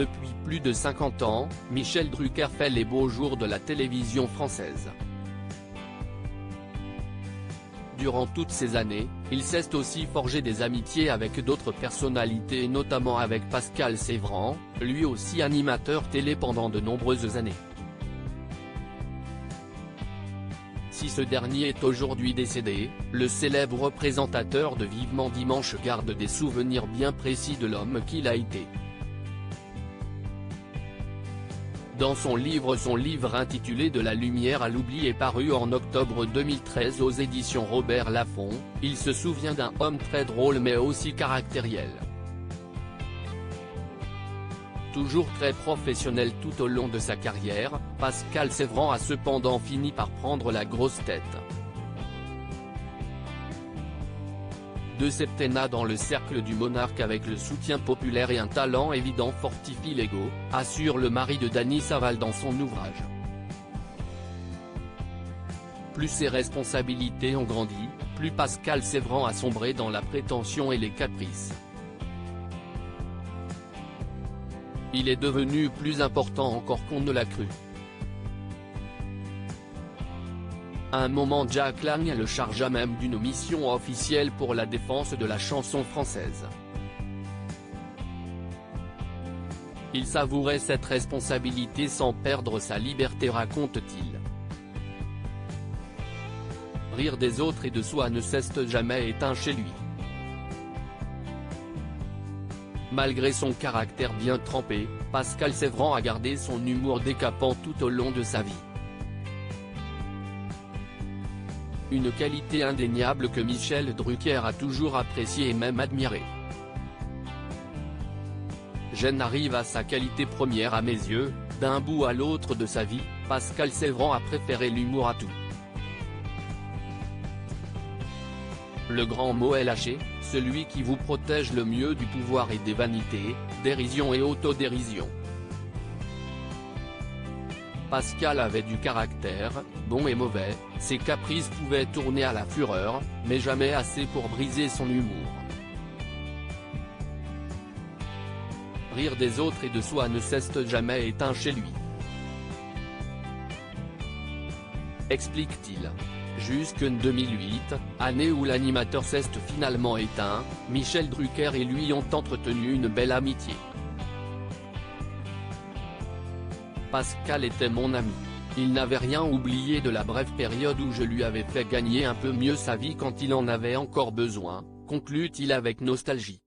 Depuis plus de 50 ans, Michel Drucker fait les beaux jours de la télévision française. Durant toutes ces années, il s'est aussi forgé des amitiés avec d'autres personnalités, notamment avec Pascal Sevran, lui aussi animateur télé pendant de nombreuses années. Si ce dernier est aujourd'hui décédé, le célèbre présentateur de Vivement Dimanche garde des souvenirs bien précis de l'homme qu'il a été. Dans son livre intitulé De la lumière à l'oubli et paru en octobre 2013 aux éditions Robert Laffont, il se souvient d'un homme très drôle mais aussi caractériel. Toujours très professionnel tout au long de sa carrière, Pascal Sevran a cependant fini par prendre la grosse tête. 2 septennats dans le cercle du monarque avec le soutien populaire et un talent évident fortifie l'ego, assure le mari de Dany Saval dans son ouvrage. Plus ses responsabilités ont grandi, plus Pascal Sevran a sombré dans la prétention et les caprices. Il est devenu plus important encore qu'on ne l'a cru. À un moment Jack Lang le chargea même d'une mission officielle pour la défense de la chanson française. Il savourait cette responsabilité sans perdre sa liberté, raconte-t-il. Rire des autres et de soi ne s'est jamais éteint chez lui. Malgré son caractère bien trempé, Pascal Sevran a gardé son humour décapant tout au long de sa vie. Une qualité indéniable que Michel Drucker a toujours appréciée et même admirée. J'en arrive à sa qualité première à mes yeux, d'un bout à l'autre de sa vie, Pascal Sevran a préféré l'humour à tout. Le grand mot est lâché, celui qui vous protège le mieux du pouvoir et des vanités, dérision et autodérision. Pascal avait du caractère, bon et mauvais, ses caprices pouvaient tourner à la fureur, mais jamais assez pour briser son humour. Rire des autres et de soi ne s'est jamais éteint chez lui. Explique-t-il. Jusqu'en 2008, année où l'animateur s'est finalement éteint, Michel Drucker et lui ont entretenu une belle amitié. Pascal était mon ami. Il n'avait rien oublié de la brève période où je lui avais fait gagner un peu mieux sa vie quand il en avait encore besoin, conclut-il avec nostalgie.